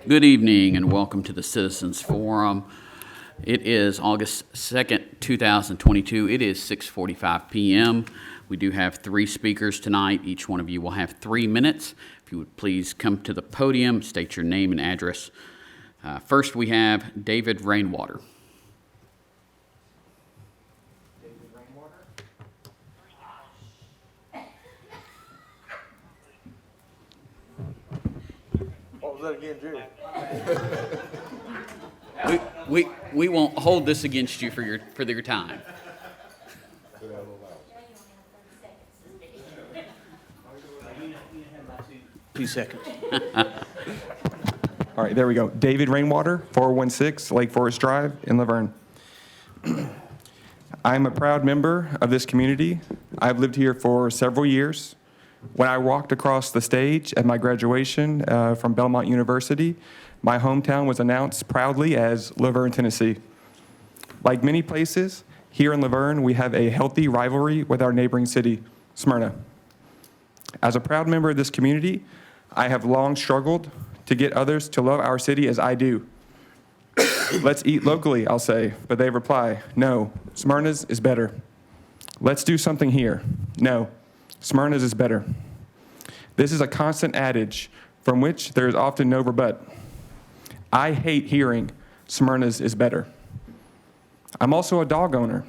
Good evening and welcome to the Citizens Forum. It is August 2nd, 2022. It is 6:45 p.m. We do have three speakers tonight. Each one of you will have 3 minutes. If you would please come to the podium, state your name and address. First, we have David Rainwater. What was that again, Jerry? We won't hold this against you for your time. 2 seconds. All right, there we go. David Rainwater, 416 Lake Forest Drive in Laverne. I'm a proud member of this community. I've lived here for several years. When I walked across the stage at my graduation from Belmont University, my hometown was announced proudly as Laverne, Tennessee. Like many places, here in Laverne, we have a healthy rivalry with our neighboring city, Smyrna. As a proud member of this community, I have long struggled to get others to love our city as I do. Let's eat locally, I'll say, but they reply, no, Smyrna's is better. Let's do something here. No, Smyrna's is better. This is a constant adage from which there is often no rebut. I hate hearing Smyrna's is better. I'm also a dog owner.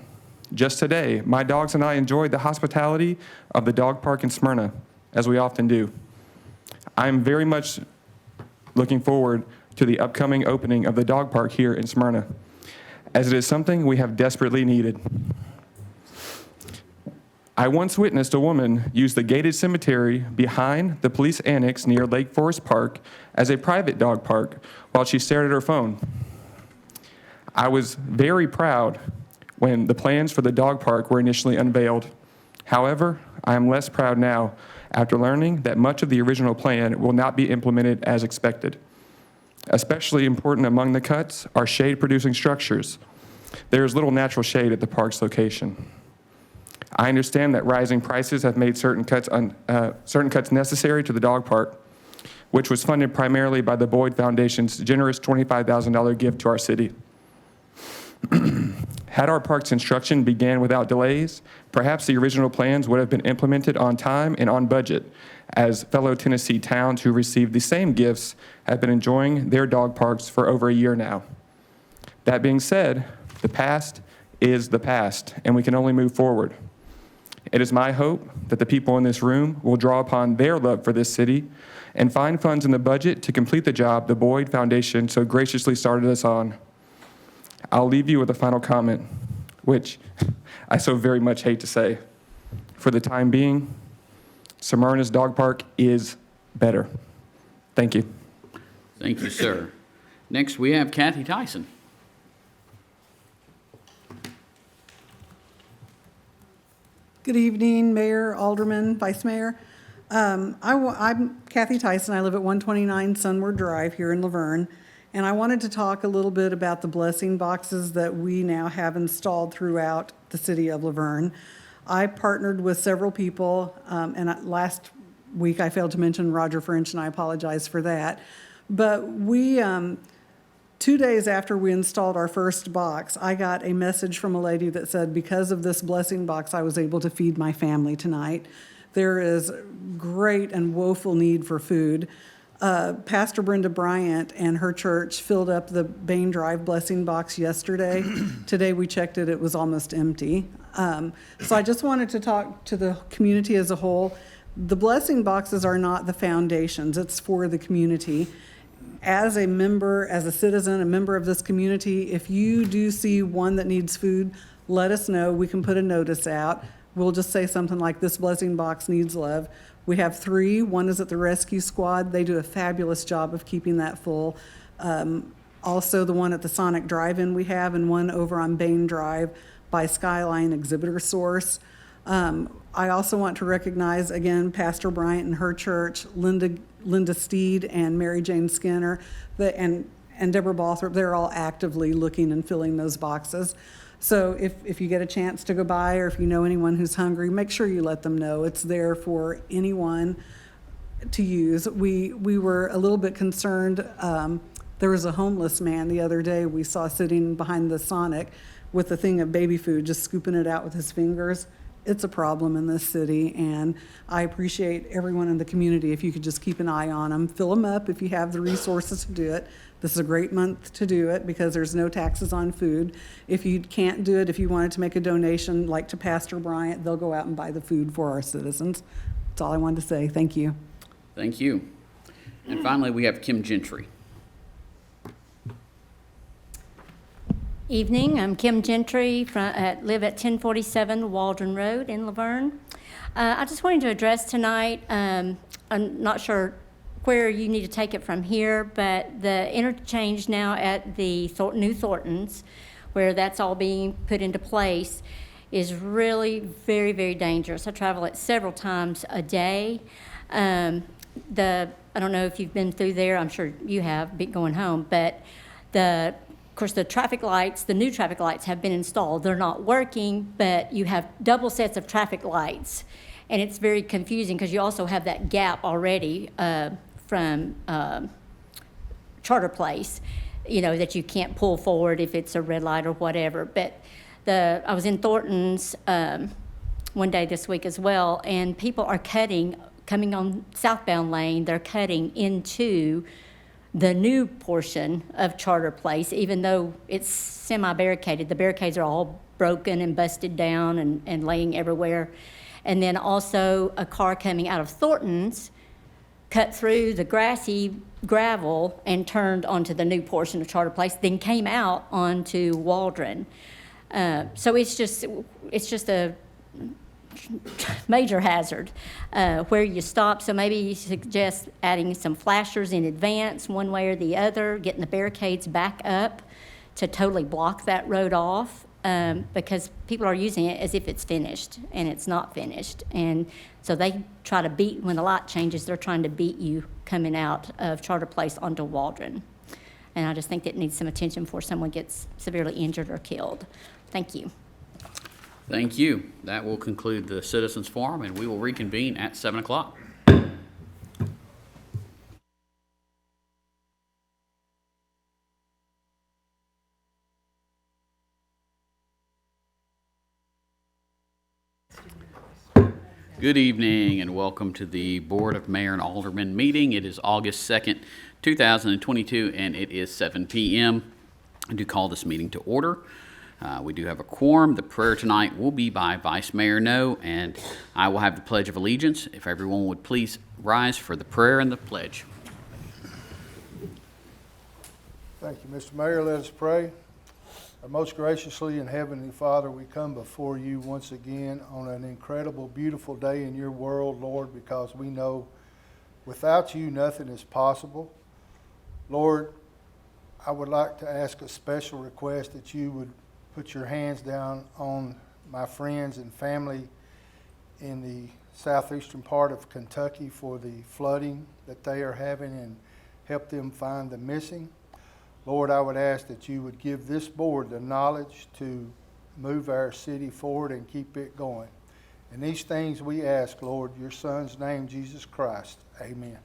Just today, my dogs and I enjoyed the hospitality of the dog park in Smyrna, as we often do. I'm very much looking forward to the upcoming opening of the dog park here in Smyrna, as it is something we have desperately needed. I once witnessed a woman use the gated cemetery behind the police annex near Lake Forest Park as a private dog park while she stared at her phone. I was very proud when the plans for the dog park were initially unveiled. However, I am less proud now after learning that much of the original plan will not be implemented as expected. Especially important among the cuts are shade-producing structures. There is little natural shade at the park's location. I understand that rising prices have made certain cuts necessary to the dog park, which was funded primarily by the Boyd Foundation's generous $25,000 gift to our city. Had our park's construction began without delays, perhaps the original plans would have been implemented on time and on budget, as fellow Tennessee towns who received the same gifts have been enjoying their dog parks for over a year now. That being said, the past is the past, and we can only move forward. It is my hope that the people in this room will draw upon their love for this city and find funds in the budget to complete the job the Boyd Foundation so graciously started us on. I'll leave you with a final comment, which I so very much hate to say. For the time being, Smyrna's dog park is better. Thank you. Thank you, sir. Next, we have Kathy Tyson. Good evening, Mayor, Alderman, Vice Mayor. I'm Kathy Tyson. I live at 129 Sunward Drive here in Laverne, and I wanted to talk a little bit about the blessing boxes that we now have installed throughout the city of Laverne. I partnered with several people, and last week I failed to mention Roger French, and I apologize for that. But we 2 days after we installed our first box, I got a message from a lady that said, because of this blessing box, I was able to feed my family tonight. There is great and woeful need for food. Pastor Brenda Bryant and her church filled up the Bain Drive blessing box yesterday. Today we checked it, it was almost empty. So I just wanted to talk to the community as a whole. The blessing boxes are not the foundations, it's for the community. As a member, as a citizen, a member of this community, if you do see one that needs food, let us know. We can put a notice out. We'll just say something like, this blessing box needs love. We have 3. One is at the rescue squad. They do a fabulous job of keeping that full. Also, the one at the Sonic Drive-In we have, and one over on Bain Drive by Skyline Exhibitor Source. I also want to recognize, again, Pastor Bryant and her church, Linda Steed and Mary Jane Skinner, and Deborah Balthrop. They're all actively looking and filling those boxes. So if you get a chance to go by, or if you know anyone who's hungry, make sure you let them know. It's there for anyone to use. We were a little bit concerned. There was a homeless man the other day we saw sitting behind the Sonic with a thing of baby food, just scooping it out with his fingers. It's a problem in this city, and I appreciate everyone in the community if you could just keep an eye on them. Fill them up if you have the resources to do it. This is a great month to do it because there's no taxes on food. If you can't do it, if you wanted to make a donation, like to Pastor Bryant, they'll go out and buy the food for our citizens. That's all I wanted to say. Thank you. Thank you. And finally, we have Kim Gentry. Evening, I'm Kim Gentry, live at 1047 Waldron Road in Laverne. I just wanted to address tonight, I'm not sure where you need to take it from here, but the interchange now at the new Thorntons, where that's all being put into place, is really very, very dangerous. I travel it several times a day. I don't know if you've been through there, I'm sure you have, going home, but of course, the traffic lights, the new traffic lights have been installed. They're not working, but you have double sets of traffic lights. And it's very confusing because you also have that gap already from Charter Place, that you can't pull forward if it's a red light or whatever. But I was in Thornton's one day this week as well, and people are coming on southbound lane, they're cutting into the new portion of Charter Place, even though it's semi-barricaded. The barricades are all broken and busted down and laying everywhere. And then also a car coming out of Thornton's cut through the grassy gravel and turned onto the new portion of Charter Place, then came out onto Waldron. So it's just a major hazard where you stop. So maybe you suggest adding some flashers in advance, one way or the other, getting the barricades back up to totally block that road off, because people are using it as if it's finished, and it's not finished. And so they try to beat, when the light changes, they're trying to beat you coming out of Charter Place onto Waldron. And I just think that needs some attention before someone gets severely injured or killed. Thank you. Thank you. That will conclude the Citizens Forum, and we will reconvene at 7 o'clock. Good evening, and welcome to the Board of Mayor and Aldermen meeting. It is August 2nd, 2022, and it is 7 p.m. I do call this meeting to order. We do have a quorum. The prayer tonight will be by Vice Mayor No, and I will have the Pledge of Allegiance. If everyone would please rise for the prayer and the pledge. Thank you, Mr. Mayor. Let us pray. Our most graciously and heavenly Father, we come before you once again on an incredible, beautiful day in your world, Lord, because we know without you nothing is possible. Lord, I would like to ask a special request that you would put your hands down on my friends and family in the southeastern part of Kentucky for the flooding that they are having, and help them find the missing. Lord, I would ask that you would give this board the knowledge to move our city forward and keep it going. And these things we ask, Lord, in your Son's name, Jesus Christ. Amen.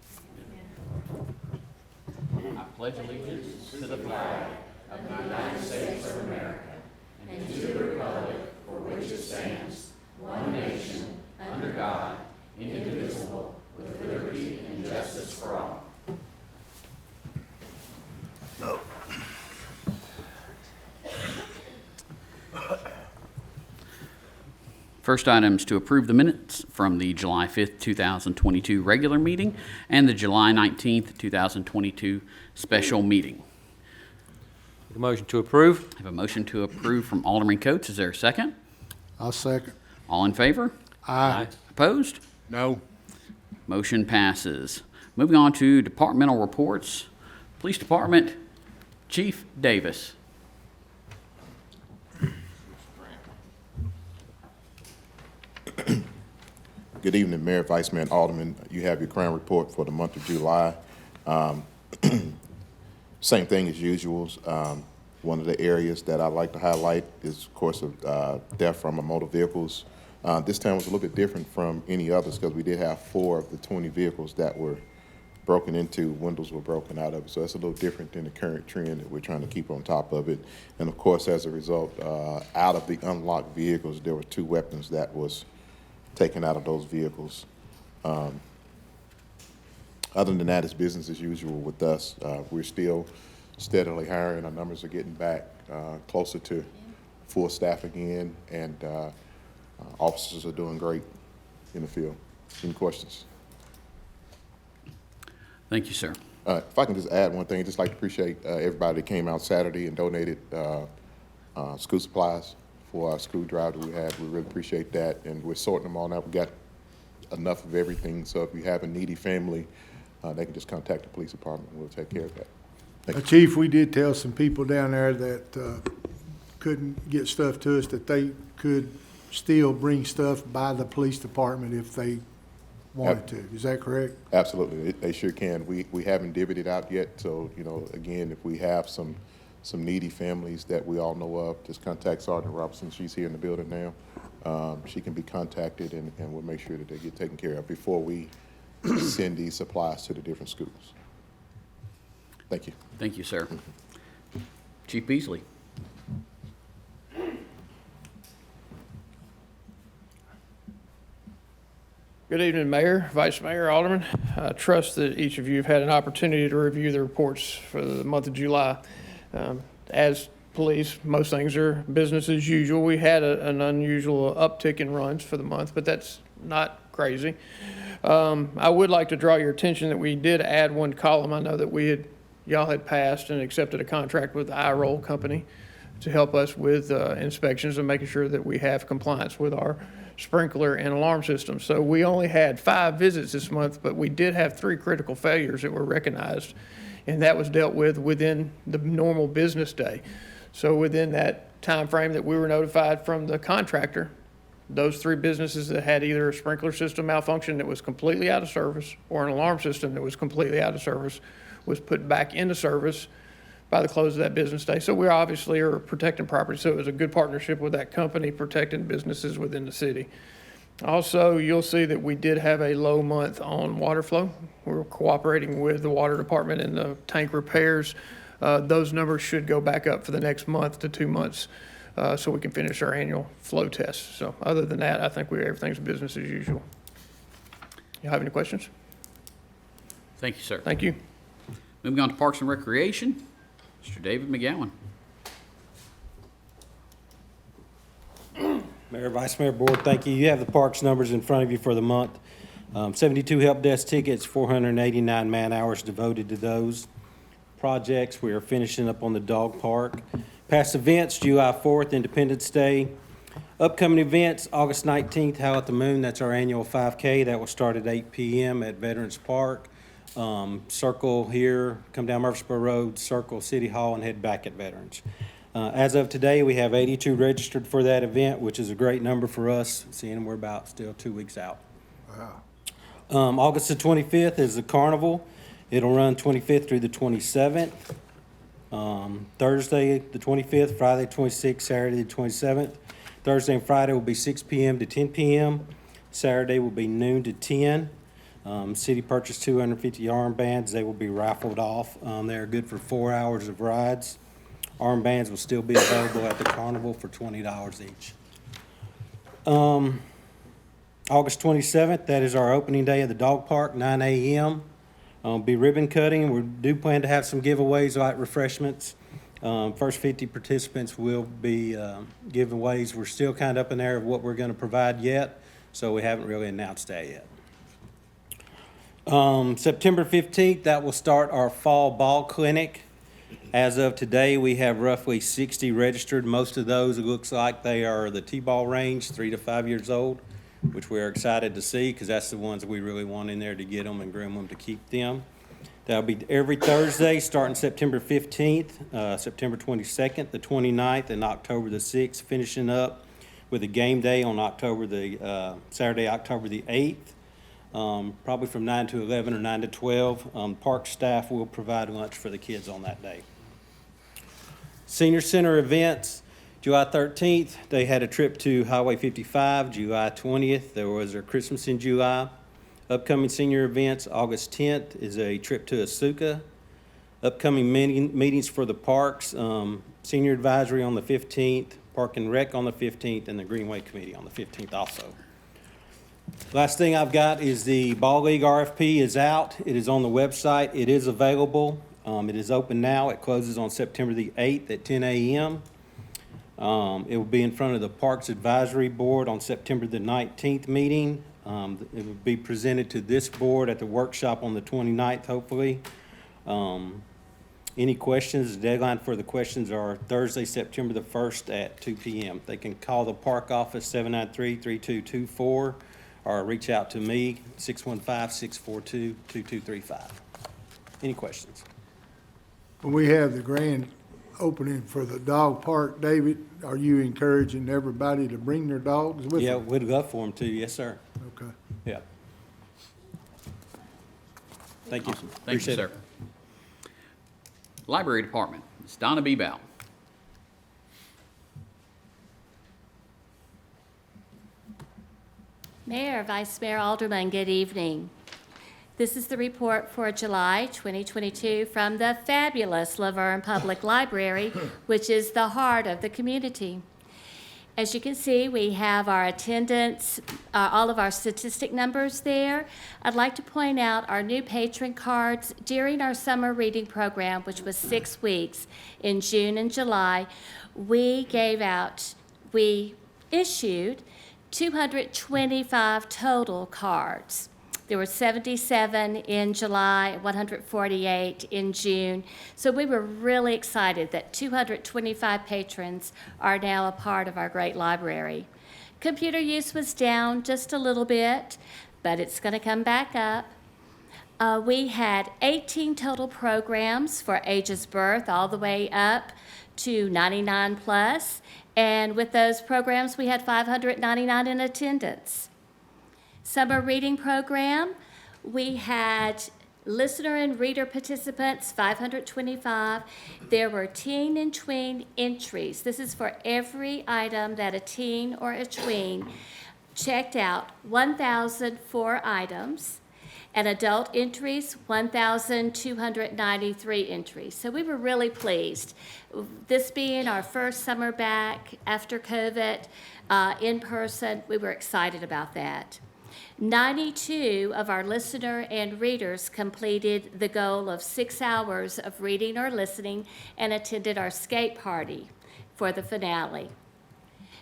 I pledge allegiance to the flag of the United States of America and to the republic for which it stands, one nation, under God, indivisible, with liberty and justice for all. First item is to approve the minutes from the July 5th, 2022 regular meeting and the July 19th, 2022 special meeting. Make a motion to approve. I have a motion to approve from Alderman Coates. Is there a second? I'll second. All in favor? Aye. Opposed? No. Motion passes. Moving on to departmental reports. Police Department, Chief Davis. Good evening, Mayor, Vice Mayor, and Alderman. You have your crime report for the month of July. Same thing as usual. One of the areas that I like to highlight is, of course, death from motor vehicles. This time was a little bit different from any others because we did have 4 of the 20 vehicles that were broken into, windows were broken out of it. So that's a little different than the current trend that we're trying to keep on top of it. And of course, as a result, out of the unlocked vehicles, there were 2 weapons that was taken out of those vehicles. Other than that, it's business as usual with us. We're still steadily hiring. Our numbers are getting back closer to full staff again, and officers are doing great in the field. Any questions? Thank you, sir. If I can just add one thing, I'd just like to appreciate everybody that came out Saturday and donated school supplies for our school drive that we had. We really appreciate that, and we're sorting them all now. We got enough of everything, so if you have a needy family, they can just contact the police department, and we'll take care of that. Thank you. Chief, we did tell some people down there that couldn't get stuff to us that they could still bring stuff by the police department if they wanted to. Is that correct? Absolutely, they sure can. We haven't divvied it out yet, so, you know, again, if we have some needy families that we all know of, just contact Sergeant Robinson. She's here in the building now. She can be contacted, and we'll make sure that they get taken care of before we send these supplies to the different schools. Thank you. Thank you, sir. Chief Beasley. Good evening, Mayor, Vice Mayor, Alderman. I trust that each of you have had an opportunity to review the reports for the month of July. As police, most things are business as usual. We had an unusual uptick in runs for the month, but that's not crazy. I would like to draw your attention that we did add 1 column. I know that y'all had passed and accepted a contract with the iRoll company to help us with inspections and making sure that we have compliance with our sprinkler and alarm system. So we only had 5 visits this month, but we did have 3 critical failures that were recognized, and that was dealt with within the normal business day. So within that time frame that we were notified from the contractor, those 3 businesses that had either a sprinkler system malfunction that was completely out of service or an alarm system that was completely out of service was put back into service by the close of that business day. So we obviously are protecting property. So it was a good partnership with that company protecting businesses within the city. Also, you'll see that we did have a low month on water flow. We're cooperating with the water department in the tank repairs. Those numbers should go back up for the next month to 2 months so we can finish our annual flow test. So other than that, I think everything's business as usual. You have any questions? Thank you, sir. Thank you. Moving on to Parks and Recreation, Mr. David McGowan. Mayor, Vice Mayor, Board, thank you. You have the parks numbers in front of you for the month. 72 help desk tickets, 489 man-hours devoted to those projects. We are finishing up on the dog park. Past events, July 4th, Independence Day. Upcoming events, August 19th, Howl at the Moon. That's our annual 5K. That will start at 8 p.m. at Veterans Park. Circle here, come down Murfreesboro Road, circle City Hall, and head back at Veterans. As of today, we have 82 registered for that event, which is a great number for us, seeing we're about still 2 weeks out. Wow. August the 25th is the carnival. It'll run 25th through the 27th. Thursday the 25th, Friday the 26th, Saturday the 27th. Thursday and Friday will be 6 p.m. to 10 p.m. Saturday will be noon to 10. City purchased 250 armbands. They will be raffled off. They're good for 4 hours of rides. Armbands will still be available at the carnival for $20 each. August 27th, that is our opening day of the dog park, 9 a.m. Be ribbon cutting. We do plan to have some giveaways like refreshments. First 50 participants will be giveaways. We're still kind of up in the air of what we're going to provide yet, so we haven't really announced that yet. September 15th, that will start our fall ball clinic. As of today, we have roughly 60 registered. Most of those, it looks like they are the T-ball range, 3 to 5 years old, which we're excited to see because that's the ones that we really want in there to get them and groom them to keep them. That'll be every Thursday starting September 15th, September 22nd, the 29th, and October the 6th, finishing up with a game day on Saturday, October the 8th. Probably from 9 to 11 or 9 to 12. Park staff will provide lunch for the kids on that day. Senior Center events, July 13th, they had a trip to Highway 55. July 20th, there was their Christmas in July. Upcoming senior events, August 10th is a trip to Asuka. Upcoming meetings for the parks, senior advisory on the 15th, Park and Rec on the 15th, and the Greenway Committee on the 15th also. Last thing I've got is the Ball League RFP is out. It is on the website. It is available. It is open now. It closes on September the 8th at 10 a.m. It will be in front of the Parks Advisory Board on September the 19th meeting. It will be presented to this board at the workshop on the 29th, hopefully. Any questions? The deadline for the questions are Thursday, September the 1st at 2 p.m. They can call the park office 793-3224 or reach out to me, 615-642-2235. Any questions? When we have the grand opening for the dog park, David, are you encouraging everybody to bring their dogs with Yeah, them? we'd love for them to, yes, sir. Okay. Yeah. Thank you. Awesome. Thank you, Appreciate it. sir. Library Department, Ms. Donna B. Bell. Mayor, Vice Mayor Aldermen, good evening. This is the report for July 2022 from the fabulous Laverne Public Library, which is the heart of the community. As you can see, we have our attendance, all of our statistic numbers there. I'd like to point out our new patron cards during our summer reading program, which was 6 weeks in June and July. We issued 225 total cards. There were 77 in July, 148 in June. So we were really excited that 225 patrons are now a part of our great library. Computer use was down just a little bit, but it's going to come back up. We had 18 total programs for ages birth all the way up to 99 plus. And with those programs, we had 599 in attendance. Summer reading program, we had listener and reader participants, 525. There were teen and tween entries. This is for every item that a teen or a tween checked out, 1,004 items. And adult entries, 1,293 entries. So we were really pleased. This being our first summer back after COVID in person, we were excited about that. 92 of our listener and readers completed the goal of 6 hours of reading or listening and attended our skate party for the finale.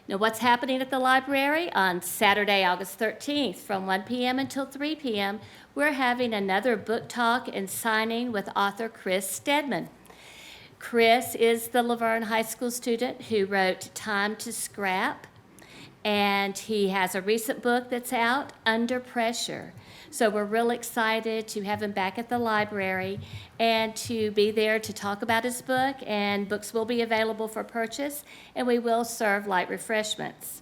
Now, what's happening at the library? On Saturday, August 13th, from 1 p.m. until 3 p.m., we're having another book talk and signing with author Chris Stedman. Chris is the Laverne High School student who wrote Time to Scrap, and he has a recent book that's out, Under Pressure. So we're real excited to have him back at the library and to be there to talk about his book, and books will be available for purchase, and we will serve light refreshments.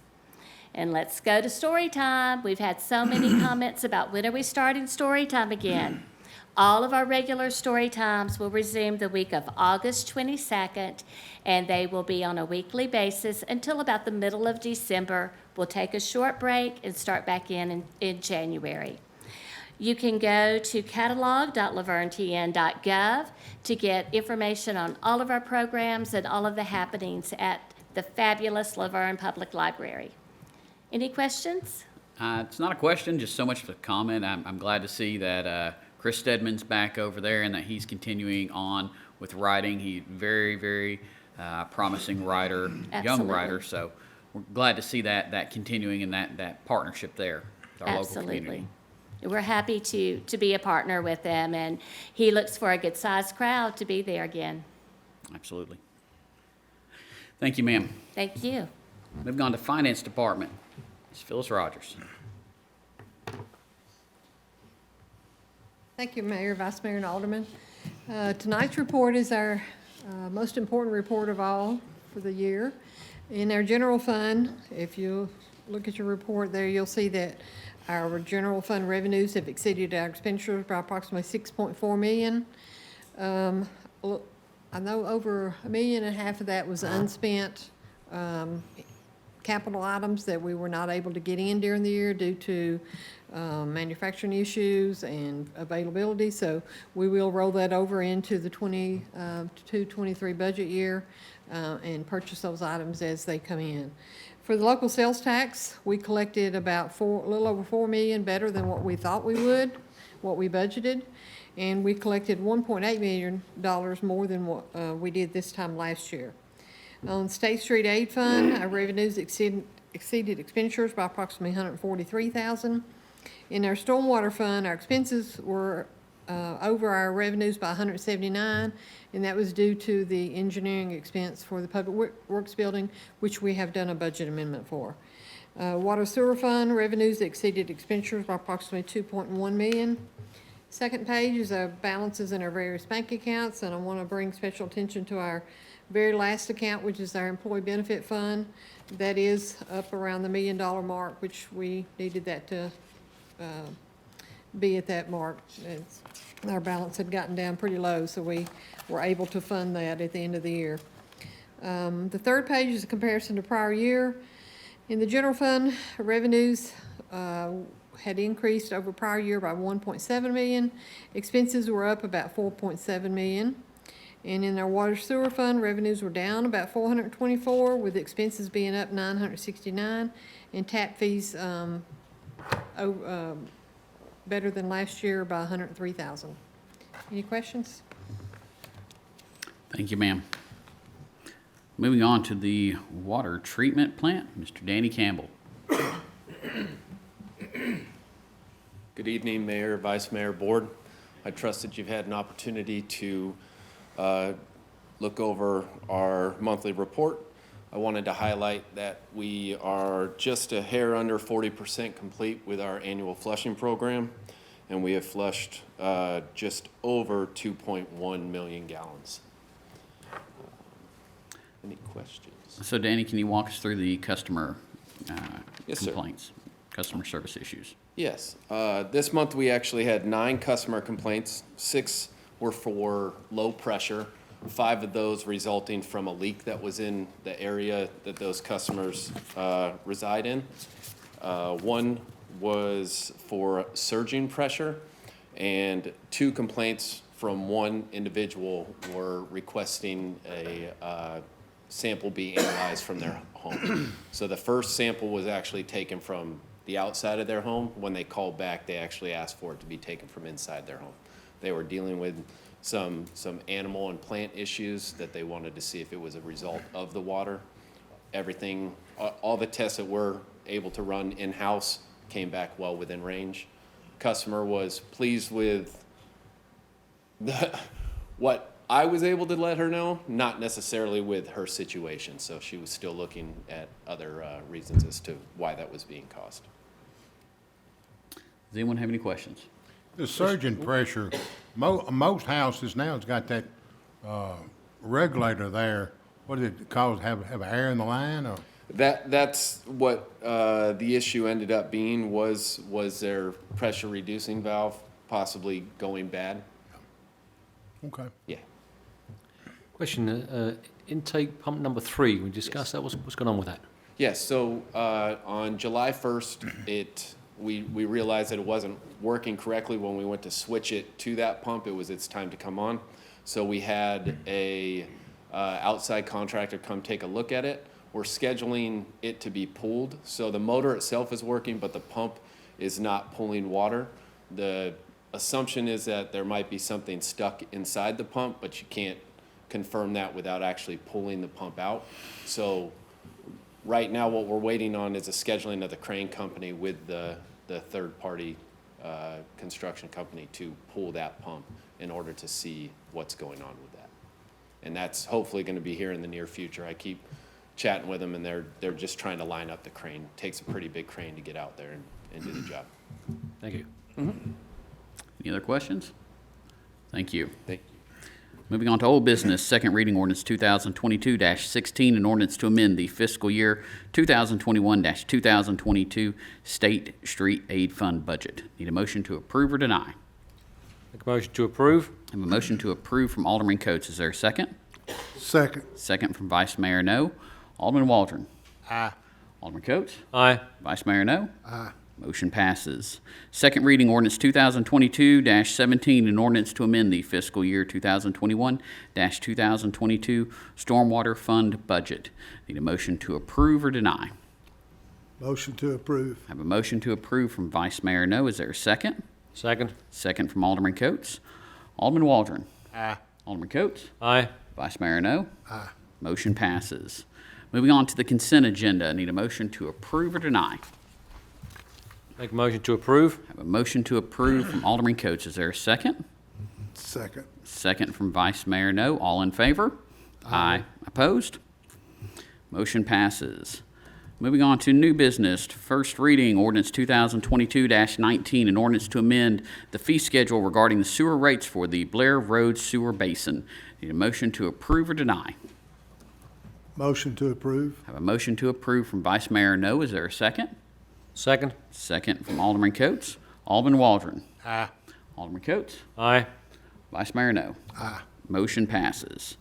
And let's go to story time. We've had so many comments about when are we starting story time again. All of our regular story times will resume the week of August 22nd, and they will be on a weekly basis until about the middle of December. We'll take a short break and start back in January. You can go to catalog.lavernetn.gov to get information on all of our programs and all of the happenings at the fabulous Laverne Public Library. Any questions? It's not a question, just so much of a comment. I'm glad to see that Chris Stedman's back over there and that he's continuing on with writing. He's very, very promising writer, young Absolutely. writer. So we're glad to see that continuing and that partnership there with our local Absolutely. community. We're happy to be a partner with them, and he looks for a good-sized crowd to be there again. Absolutely. Thank you, ma'am. Thank you. Moving on to Finance Department, Ms. Phyllis Rogers. Thank you, Mayor, Vice Mayor, and Alderman. Tonight's report is our most important report of all for the year. In our general fund, if you look at your report there, you'll see that our general fund revenues have exceeded our expenditures by approximately $6.4 million. I know over $1.5 million of that was unspent capital items that we were not able to get in during the year due to manufacturing issues and availability. So we will roll that over into the 22-23 budget year and purchase those items as they come in. For the local sales tax, we collected about a little over $4 million, better than what we thought we would, what we budgeted. And we collected $1.8 million more than what we did this time last year. On State Street Aid Fund, our revenues exceeded expenditures by approximately $143,000. In our Stormwater Fund, our expenses were over our revenues by $179,000, and that was due to the engineering expense for the Public Works Building, which we have done a budget amendment for. Water Sewer Fund, revenues exceeded expenditures by approximately $2.1 million. Second page is our balances in our various bank accounts, and I want to bring special attention to our very last account, which is our Employee Benefit Fund. That is up around the $1 million mark, which we needed that to be at that mark. Our balance had gotten down pretty low, so we were able to fund that at the end of the year. The third page is a comparison to prior year. In the general fund, revenues had increased over prior year by $1.7 million. Expenses were up about $4.7 million. And in our water sewer fund, revenues were down about $424,000, with expenses being up $969,000, and tap fees better than last year by $103,000. Any questions? Thank you, ma'am. Moving on to the water treatment plant, Mr. Danny Campbell. Good evening, Mayor, Vice Mayor, Board. I trust that you've had an opportunity to look over our monthly report. I wanted to highlight that we are just a hair under 40% complete with our annual flushing program, and we have flushed just over 2.1 million gallons. Any questions? So Danny, can you walk us through the customer Yes, sir. complaints, customer service issues? Yes. This month, we actually had 9 customer complaints. 6 were for low pressure, 5 of those resulting from a leak that was in the area that those customers reside in. 1 was for surging pressure, and 2 complaints from 1 individual were requesting a sample be analyzed from their home. So the first sample was actually taken from the outside of their home. When they called back, they actually asked for it to be taken from inside their home. They were dealing with some animal and plant issues that they wanted to see if it was a result of the water. Everything, all the tests that we're able to run in-house came back well within range. Customer was pleased with what I was able to let her know, not necessarily with her situation. So she was still looking at other reasons as to why that was being caused. Does anyone have any questions? The surge in pressure, most houses now has got that regulator there. What did it cause? Have air in the line, or? That's what the issue ended up being, was their pressure reducing valve possibly going bad? Okay. Yeah. Question, intake pump number 3, we discussed that, what's going on with that? Yes, so on July 1st, we realized that it wasn't working correctly when we went to switch it to that pump. It was its time to come on. So we had a outside contractor come take a look at it. We're scheduling it to be pulled. So the motor itself is working, but the pump is not pulling water. The assumption is that there might be something stuck inside the pump, but you can't confirm that without actually pulling the pump out. So right now, what we're waiting on is a scheduling of the crane company with the third-party construction company to pull that pump in order to see what's going on with that. And that's hopefully going to be here in the near future. I keep chatting with them, and they're just trying to line up the crane. It takes a pretty big crane to get out there and do the job. Thank you. Any other questions? Thank you. Thank you. Moving on to old business, second reading ordinance 2022-16, an ordinance to amend the fiscal year 2021-2022 State Street Aid Fund budget. Need a motion to approve or deny? Make a motion to approve? I have a motion to approve from Alderman Coates. Is there a second? Second. Second from Vice Mayor No. Alderman Waldron. Aye. Alderman Coates. Aye. Vice Mayor No. Aye. Motion passes. Second reading ordinance 2022-17, an ordinance to amend the fiscal year 2021-2022 Stormwater Fund budget. Need a motion to approve or deny. Motion to approve. I have a motion to approve from Vice Mayor No. Is there a second? Second. Second from Alderman Coates. Alderman Waldron. Aye. Alderman Coates. Aye. Vice Mayor No. Aye. Motion passes. Moving on to the consent agenda. Need a motion to approve or deny. Make a motion to approve. I have a motion to approve from Alderman Coates. Is there a second? Second. Second from Vice Mayor No. All in favor? Aye. Opposed? Motion passes. Moving on to new business. First reading, ordinance 2022-19, an ordinance to amend the fee schedule regarding the sewer rates for the Blair Road Sewer Basin. Need a motion to approve or deny. Motion to approve. I have a motion to approve from Vice Mayor No. Is there a second? Second. Second from Alderman Coates. Alderman Waldron. Aye. Alderman Coates. Aye. Vice Mayor No. Aye. Motion passes.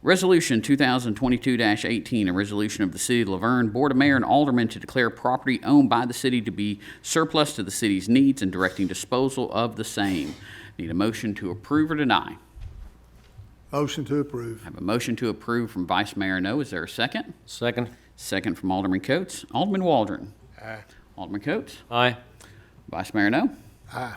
Resolution 2022-18, a resolution of the City of Laverne Board of Mayor and Aldermen to declare property owned by the city to be surplus to the city's needs and directing disposal of the same. Need a motion to approve or deny. Motion to approve. I have a motion to approve from Vice Mayor No. Is there a second? Second. Second from Alderman Coates. Alderman Waldron. Aye. Alderman Coates. Aye. Vice Mayor No. Aye.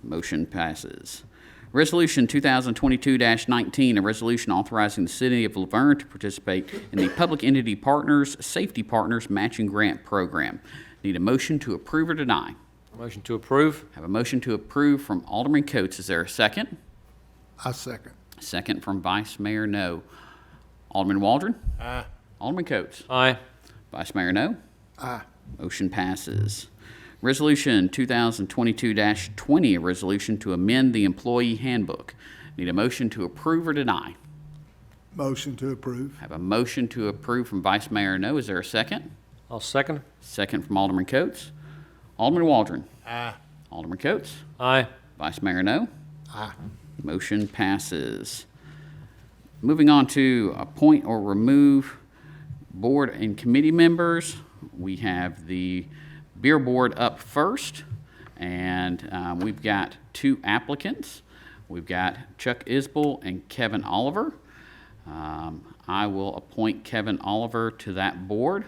Motion passes. Resolution 2022-19, a resolution authorizing the City of Laverne to participate in the Public Entity Partners, Safety Partners Matching Grant Program. Need a motion to approve or deny. Motion to approve. Have a motion to approve from Alderman Coates. Is there a second? I second. Second from Vice Mayor No. Alderman Waldron. Aye. Alderman Coates. Aye. Vice Mayor No. Aye. Motion passes. Resolution 2022-20, a resolution to amend the Employee Handbook. Need a motion to approve or deny. Motion to approve. Have a motion to approve from Vice Mayor No. Is there a second? I'll second. Second from Alderman Coates. Alderman Waldron. Aye. Alderman Coates. Aye. Vice Mayor No. Aye. Motion passes. Moving on to appoint or remove board and committee members. We have the Beer Board up first, and we've got two applicants. We've got Chuck Isbell and Kevin Oliver. I will appoint Kevin Oliver to that board.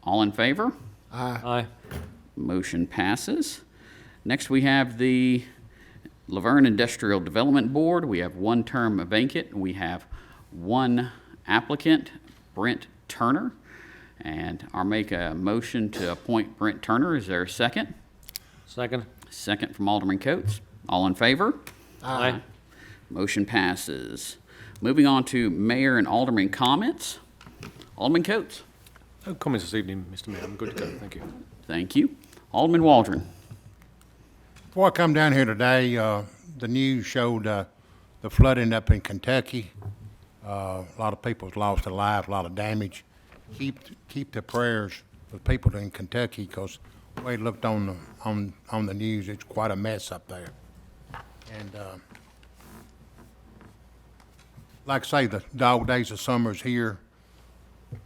All in favor? Aye. Aye. Motion passes. Next, we have the Laverne Industrial Development Board. We have one term vacant. We have one applicant, Brent Turner. And I'll make a motion to appoint Brent Turner. Is there a second? Second. Second from Alderman Coates. All in favor? Aye. Motion passes. Moving on to mayor and alderman comments. Alderman Coates. No comments this evening, Mr. Mayor. I'm good to go. Thank you. Thank you. Alderman Waldron. Before I come down here today, the news showed the flooding up in Kentucky. A lot of people's lost their lives, a lot of damage. Keep the prayers for people in Kentucky, because the way it looked on the news, it's quite a mess up there. And like I say, the dog days of summer is here.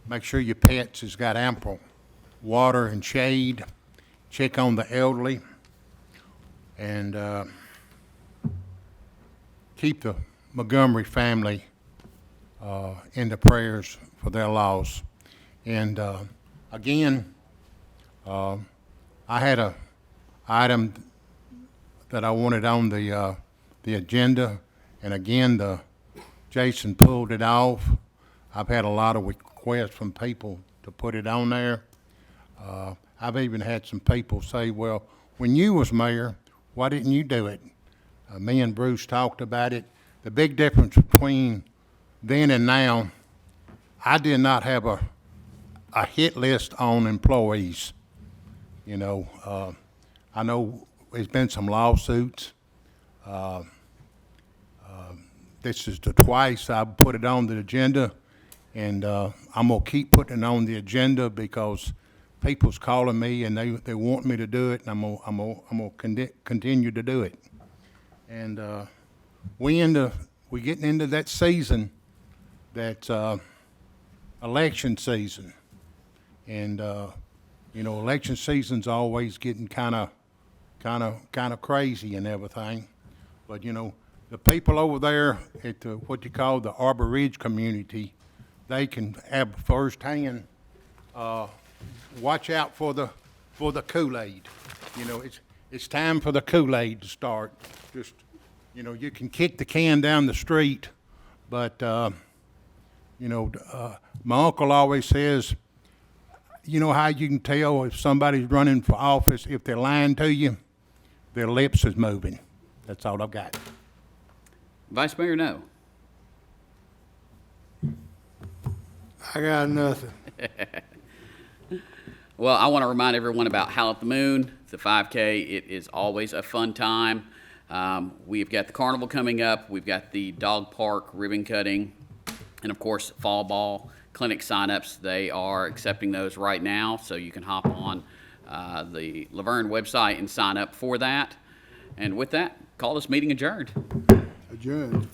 Make sure your pets has got ample water and shade. Check on the elderly. And keep the Montgomery family in the prayers for their loss. And again, I had a item that I wanted on the agenda, and again, Jason pulled it off. I've had a lot of requests from people to put it on there. I've even had some people say, well, when you was mayor, why didn't you do it? Me and Bruce talked about it. The big difference between then and now, I did not have a hit list on employees. You know, I know there's been some lawsuits. This is the twice I've put it on the agenda, and I'm gonna keep putting it on the agenda because people's calling me and they want me to do it, and I'm gonna continue to do it. And we getting into that season that election season. And, you know, election season's always getting kind of crazy and everything. But, you know, the people over there at the, what you call the Arbor Ridge community, they can have firsthand, watch out for the Kool-Aid. You know, it's time for the Kool-Aid to start. Just, you know, you can kick the can down the street, but, you know, my uncle always says, you know how you can tell if somebody's running for office, if they're lying to you? Their lips is moving. That's all I've got. Vice Mayor, no. I got nothing. Well, I want to remind everyone about Howl at the Moon, the 5K. It is always a fun time. We've got the carnival coming up. We've got the dog park ribbon cutting, and of course, fall ball clinic signups. They are accepting those right now, so you can hop on the Laverne website and sign up for that. And with that, call this meeting adjourned. Adjourned.